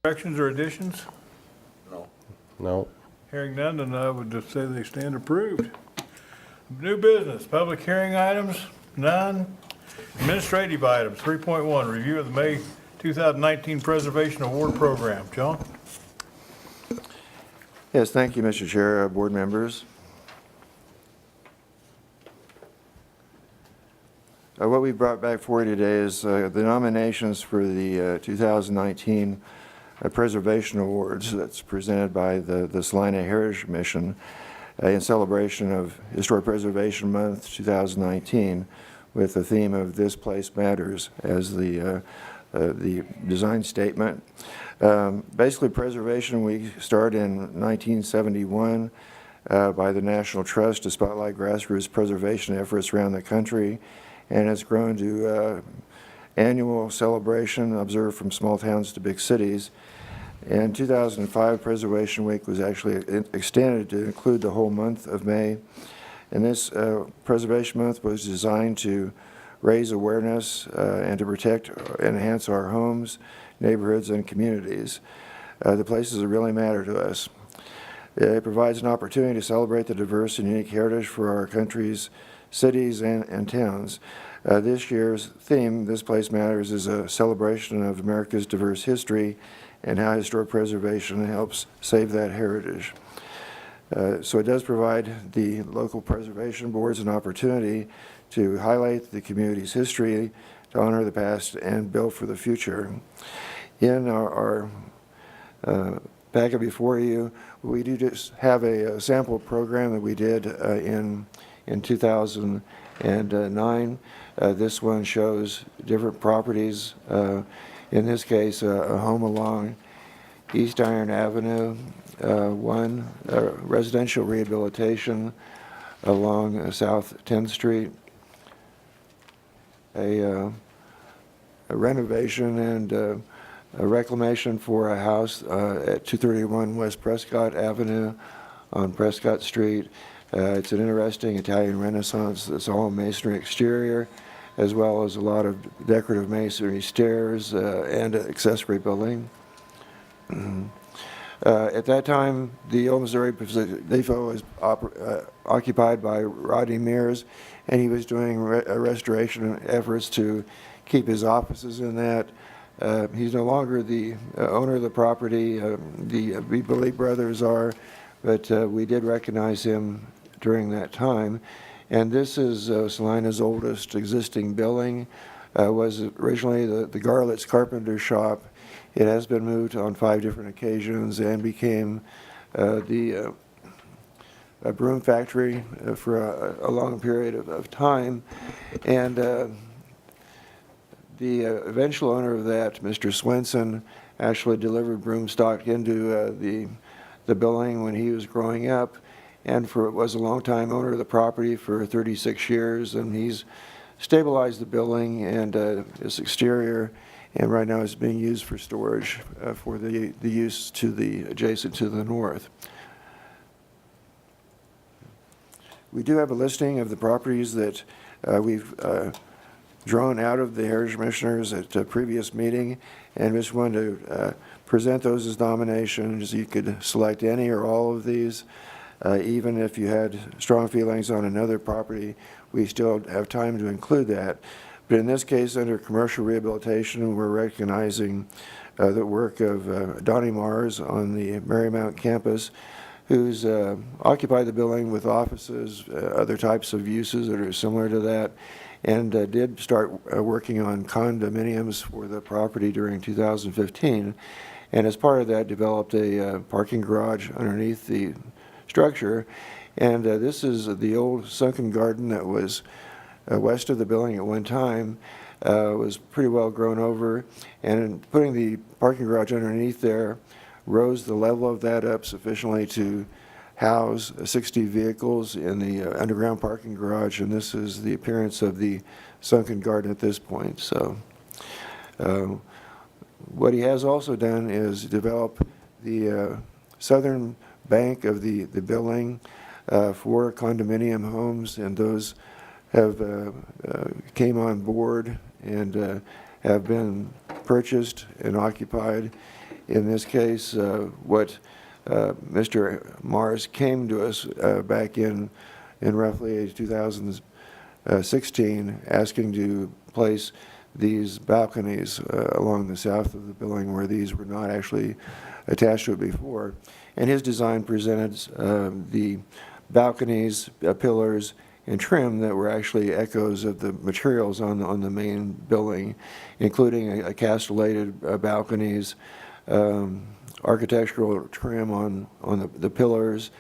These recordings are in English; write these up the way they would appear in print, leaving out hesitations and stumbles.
Corrections or additions? No. Hearing none, then I would just say they stand approved. New business, public hearing items, none. Administrative items, 3.1, review of the May 2019 Preservation Award Program. John? Yes, thank you, Mr. Chair, board members. What we brought back for you today is the nominations for the 2019 Preservation Awards that's presented by the Salina Heritage Mission in celebration of Historic Preservation Month 2019 with the theme of This Place Matters as the design statement. Basically, Preservation Week started in 1971 by the National Trust to spotlight grassroots preservation efforts around the country, and it's grown to annual celebration observed from small towns to big cities. In 2005, Preservation Week was actually extended to include the whole month of May. And this Preservation Month was designed to raise awareness and to protect and enhance our homes, neighborhoods, and communities, the places that really matter to us. It provides an opportunity to celebrate the diverse and unique heritage for our country's cities and towns. This year's theme, This Place Matters, is a celebration of America's diverse history and how historic preservation helps save that heritage. So it does provide the local preservation boards an opportunity to highlight the community's history, to honor the past, and build for the future. In our packet before you, we do just have a sample program that we did in 2009. This one shows different properties. In this case, a home along East Iron Avenue, one residential rehabilitation along South 10th Street, a renovation and a reclamation for a house at 231 West Prescott Avenue on Prescott Street. It's an interesting Italian Renaissance. It's all masonry exterior, as well as a lot of decorative masonry stairs and accessory building. At that time, the old Missouri Pacific Depot was occupied by Rodney Mears, and he was doing restoration efforts to keep his offices in that. He's no longer the owner of the property. The Beebly brothers are, but we did recognize him during that time. And this is Salina's oldest existing building. Was originally the Garlett's Carpenter Shop. It has been moved on 5 different occasions and became the broom factory for a long period of time. And the eventual owner of that, Mr. Swenson, actually delivered broom stock into the building when he was growing up, and was a long-time owner of the property for 36 years, and he's stabilized the building and its exterior, and right now it's being used for storage for the use to the adjacent to the north. We do have a listing of the properties that we've drawn out of the Heritage Commissioners at a previous meeting, and just wanted to present those as nominations. You could select any or all of these. Even if you had strong feelings on another property, we still have time to include that. But in this case, under commercial rehabilitation, we're recognizing the work of Donnie Mars on the Marymount campus, who's occupied the building with offices, other types of uses that are similar to that, and did start working on condominiums for the property during 2015. And as part of that, developed a parking garage underneath the structure. And this is the old sunken garden that was west of the building at one time. Was pretty well grown over, and putting the parking garage underneath there rose the level of that up sufficiently to house 60 vehicles in the underground parking garage, and this is the appearance of the sunken garden at this point. So what he has also done is develop the southern bank of the building for condominium homes, and those have came on board and have been purchased and occupied. In this case, what Mr. Mars came to us back in roughly 2016, asking to place these balconies along the south of the building where these were not actually attached to it before. And his design presented the balconies, pillars, and trim that were actually echoes of the materials on the main building, including a castellated balconies, architectural trim on the pillars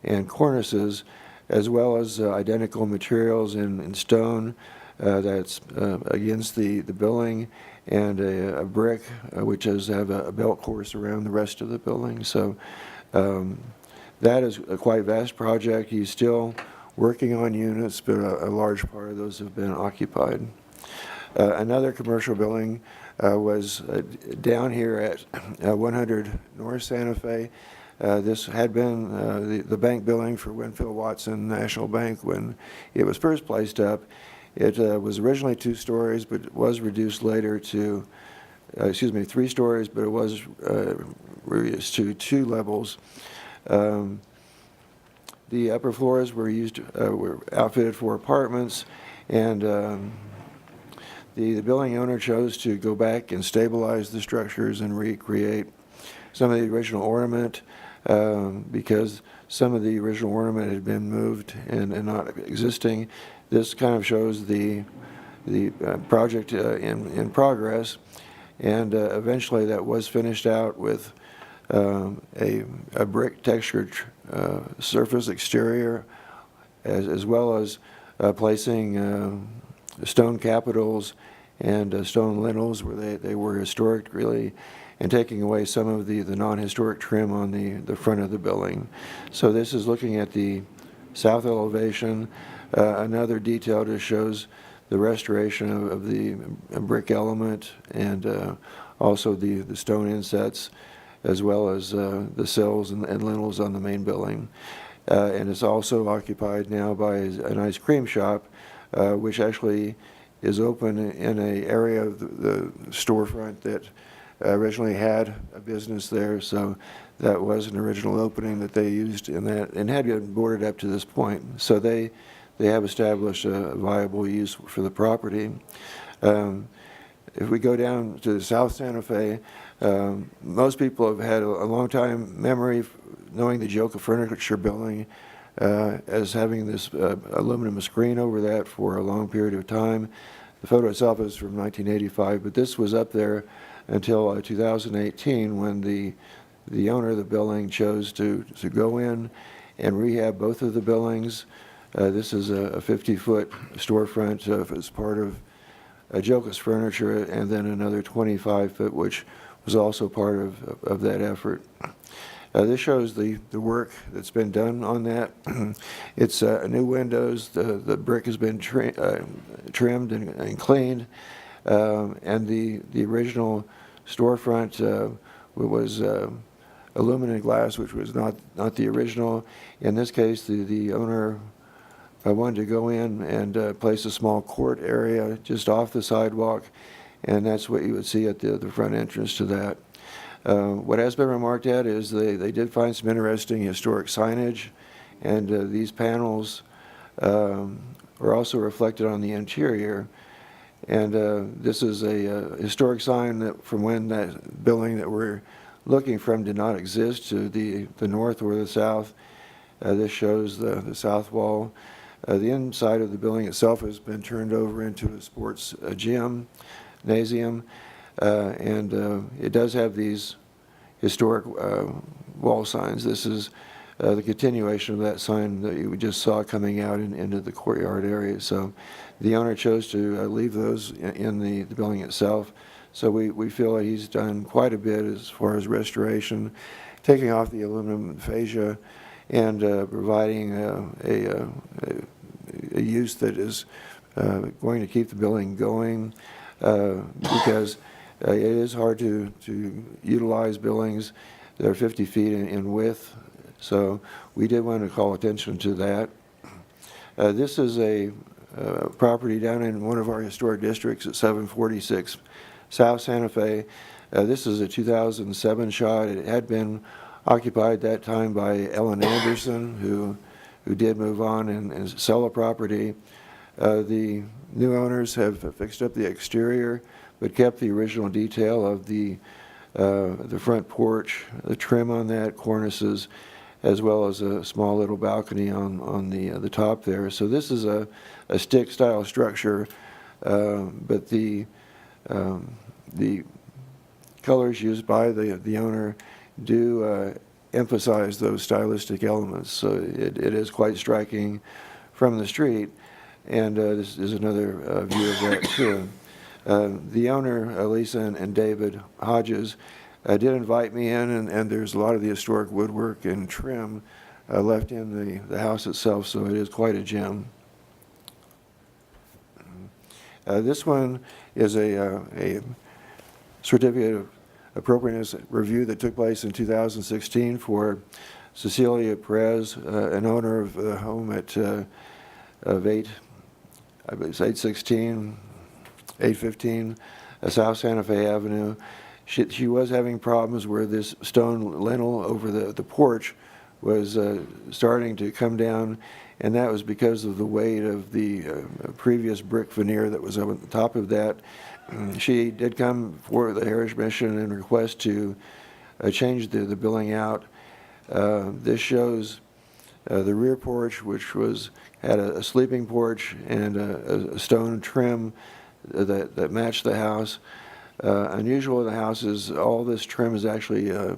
and cornices, as well as identical materials in stone that's against the building, and a brick which does have a belt course around the rest of the building. So that is a quite vast project. He's still working on units, but a large part of those have been occupied. Another commercial building was down here at 100 North Santa Fe. This had been the bank building for Winfield Watson National Bank when it was first placed up. It was originally 2 stories, but it was reduced later to, 3 stories, but it was reduced to 2 levels. The upper floors were outfitted for apartments, and the building owner chose to go back and stabilize the structures and recreate some of the original ornament because some of the original ornament had been moved and not existing. This kind of shows the project in progress, and eventually that was finished out with a brick textured surface exterior, as well as placing stone capitals and stone lintels where they were historic, really, and taking away some of the non-historic trim on the front of the building. So this is looking at the south elevation. Another detail just shows the restoration of the brick element, and also the stone insets, as well as the sills and lintels on the main building. And it's also occupied now by an ice cream shop, which actually is open in an area of the storefront that originally had a business there. So that was an original opening that they used in that, and had been boarded up to this point. So they have established a viable use for the property. If we go down to South Santa Fe, most people have had a long time memory knowing the Joka Furniture Building as having this aluminum screen over that for a long period of time. The photo itself is from 1985, but this was up there until 2018, when the owner of the building chose to go in and rehab both of the buildings. This is a 50-foot storefront as part of Joka's Furniture, and then another 25-foot, which was also part of that effort. This shows the work that's been done on that. It's new windows. The brick has been trimmed and cleaned, and the original storefront was aluminum glass, which was not the original. In this case, the owner wanted to go in and place a small court area just off the sidewalk, and that's what you would see at the front entrance to that. What has been remarked at is they did find some interesting historic signage, and these panels are also reflected on the interior. And this is a historic sign that from when that building that we're looking from did not exist to the north or the south. This shows the south wall. The inside of the building itself has been turned over into a sports gymnasium, and it does have these historic wall signs. This is the continuation of that sign that you just saw coming out into the courtyard area. So the owner chose to leave those in the building itself. So we feel that he's done quite a bit as far as restoration, taking off the aluminum fascia and providing a use that is going to keep the building going, because it is hard to utilize buildings that are 50 feet in width. So we did want to call attention to that. This is a property down in one of our historic districts at 746 South Santa Fe. This is a 2007 shot. It had been occupied that time by Ellen Anderson, who did move on and sell the property. The new owners have fixed up the exterior, but kept the original detail of the front porch, the trim on that, cornices, as well as a small little balcony on the top there. So this is a stick-style structure, but the colors used by the owner do emphasize those stylistic elements. So it is quite striking from the street, and this is another view of that too. The owner, Lisa and David Hodges, did invite me in, and there's a lot of the historic woodwork and trim left in the house itself, so it is quite a gem. This one is a certificate of appropriateness review that took place in 2016 for Cecilia Perez, an owner of the home at 815 South Santa Fe Avenue. She was having problems where this stone lintel over the porch was starting to come down, and that was because of the weight of the previous brick veneer that was on top of that. She did come for the Heritage Mission and request to change the building out. This shows the rear porch, which had a sleeping porch and a stone trim that matched the house. Unusual in the house is all this trim is actually a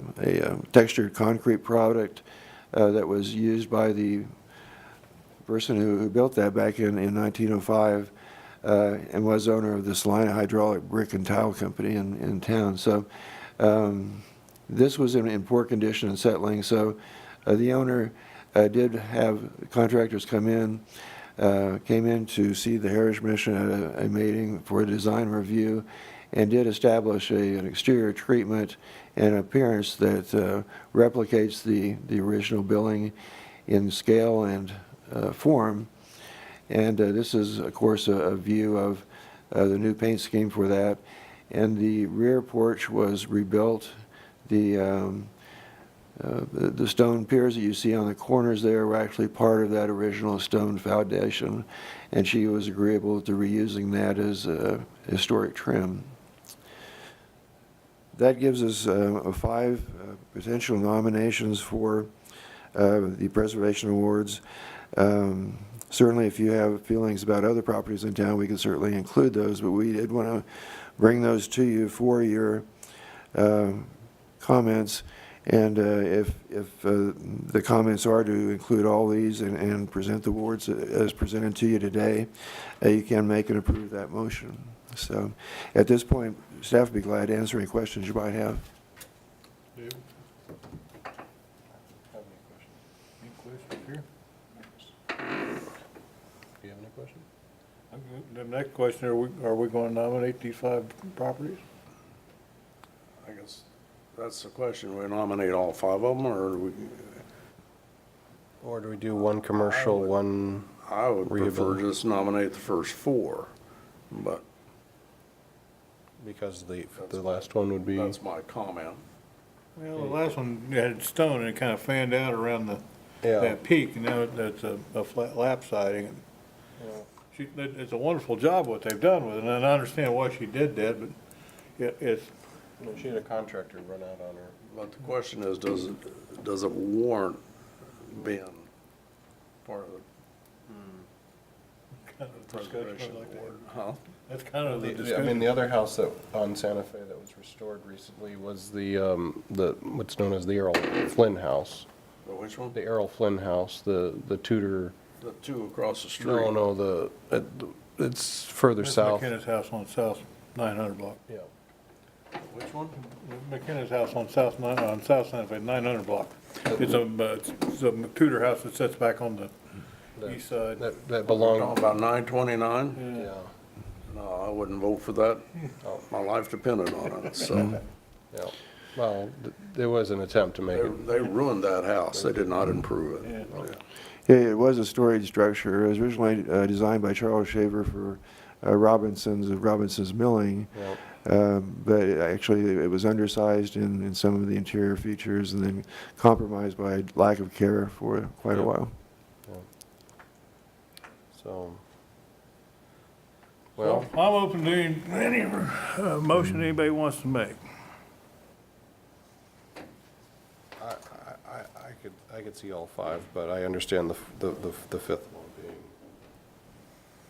textured concrete product that was used by the person who built that back in 1905 and was owner of the Salina Hydraulic Brick and Tile Company in town. So this was in poor condition and settling. So the owner did have contractors came in to see the Heritage Mission at a meeting for a design review, and did establish an exterior treatment and appearance that replicates the original building in scale and form. And this is, of course, a view of the new paint scheme for that. And the rear porch was rebuilt. The stone piers that you see on the corners there were actually part of that original stone foundation, and she was agreeable to reusing that as a historic trim. That gives us 5 potential nominations for the Preservation Awards. Certainly, if you have feelings about other properties in town, we can certainly include those, but we did want to bring those to you for your comments. And if the comments are to include all these and present the awards as presented to you today, you can make and approve that motion. So at this point, staff would be glad to answer any questions you might have. David? Any questions here? Do you have any questions? The next question, are we going to nominate these 5 properties? I guess that's the question. We nominate all 5 of them, or do we? Or do we do one commercial, one? I would prefer Rehabilitation. just nominate the first 4, but Because the last one would be. that's my comment. Well, the last one had stone and it kind of fanned out around Yeah. that peak, and now that's a flat lap siding. It's a wonderful job what they've done with it, and I understand why she did that, but it's, She had a contractor run out on her. But the question is, does it warrant being part of the kind of a discussion preservation like that. award? Huh? That's kind of the I mean, discussion. the other house that on Santa Fe that was restored recently was the what's known as the Errol Flynn house. The which one? The Errol Flynn house, the Tudor. The 2 across the street. No, it's further That's south. McKenna's house on South 900 block. Yeah. Which one? McKenna's house on South Santa Fe, 900 block. It's a Tudor house that sits back on the east side. That Talking belonged. about 929? Yeah. No, I wouldn't vote for that. My life depended on it, so. Yeah. Well, there was an attempt to make it. They ruined that house. They did not improve it. Yeah. Yeah, it was a storage structure. It was originally designed by Charles Shaver for Robinson's Milling. Yeah. But actually, it was undersized in some of the interior features and then compromised by lack of care for quite a while. So, Well, well, I'm open to any motion anybody wants to make. I could see all five, but I understand the fifth one being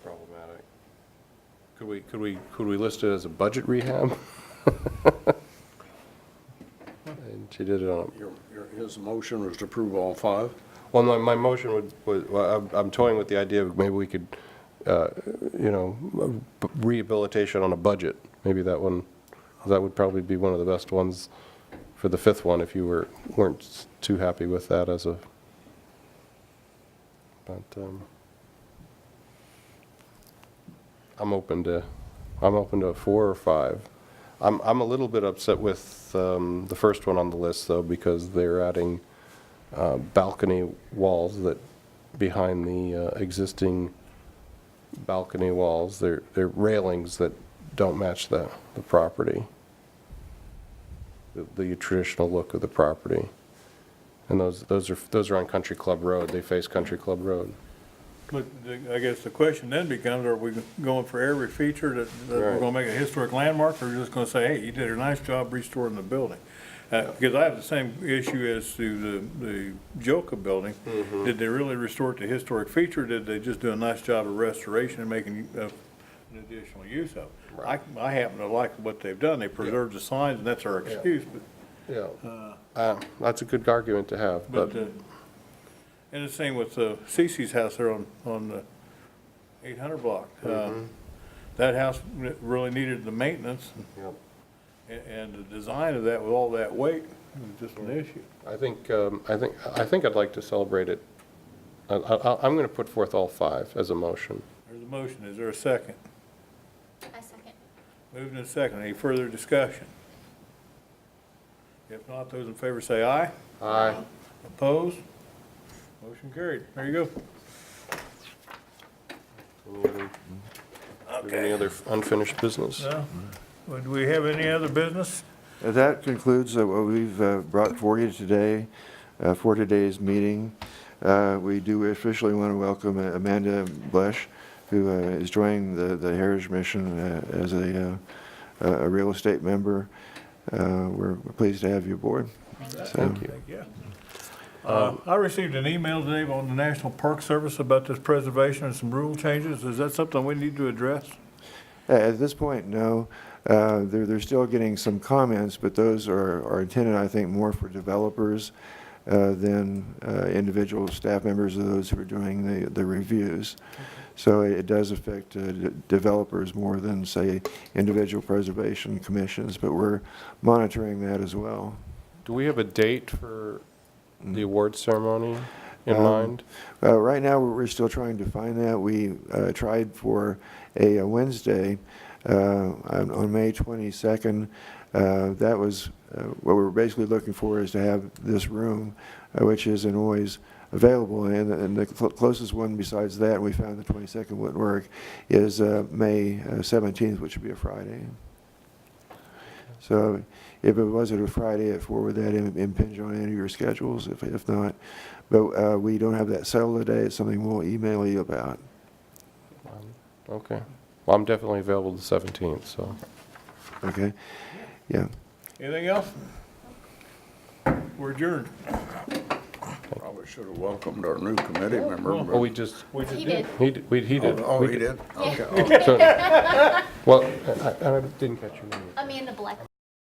problematic. Could we list it as a budget rehab? And she did it on, His motion was to approve all five? well, my motion well, I'm toying with the idea of maybe we could, rehabilitation on a budget. Maybe that would probably be one of the best ones for the fifth one if you weren't too happy with that but I'm open to a 4 or 5. I'm a little bit upset with the first one on the list though, because they're adding balcony walls that behind the existing balcony walls, they're railings that don't match the property, the traditional look of the property. And those are on Country Club Road. They face Country Club Road. But I guess the question then becomes, are we going for every feature that we're Right. gonna make a historic landmark, or just gonna say, hey, you did a nice job restoring the building? Because I have the same issue as to the Joka building. Did they really restore it to historic feature, or did they just do a nice job of restoration and making an additional use of it? Right. I happen to like what they've done. They preserved the signs, and that's our excuse, Yeah. That's a good argument to have, but, but and the same with Cece's house there on the 800 block. That house really needed the maintenance, yeah. and the design of that with all that weight was just an issue. I think I'd like to celebrate it. I'm going to put forth all 5 as a motion. There's a motion. Is there a second? I second. Moving and second. Any further discussion? If not, those in favor say aye. Aye. Opposed? Motion carried. There you Any other unfinished business? go. Do we have any other business? That concludes what we've brought for you today, for today's meeting. We do officially want to welcome Amanda Blesch, who is joining the Heritage Mission as a real estate member. We're pleased to have you aboard. Thank you. Yeah. I received an email today on the National Park Service about this preservation and some rule changes. Is that something we need to address? At this point, no. They're still getting some comments, but those are intended, I think, more for developers than individual staff members of those who are doing the reviews. So it does affect developers more than, say, individual preservation commissions, but we're monitoring that as well. Do we have a date for the award ceremony in mind? Right now, we're still trying to find that. We tried for a Wednesday on May 22nd. That was what we were basically looking for, is to have this room, which isn't always available. And the closest one besides that, we found the 22nd wouldn't work, is May 17th, which would be a Friday. So if it wasn't a Friday at 4, would that impinge on any of your schedules? If not, but we don't have that settled today. It's something we'll email you about. Okay. Well, I'm definitely available the 17th, so. Okay? Yeah. Anything else? We're adjourned. Probably should have welcomed our new committee member. well, but- Oh, we just, We just He did. did. he did. Oh, We he did? Okay. So- Well, I didn't catch your name. Amanda Bleck.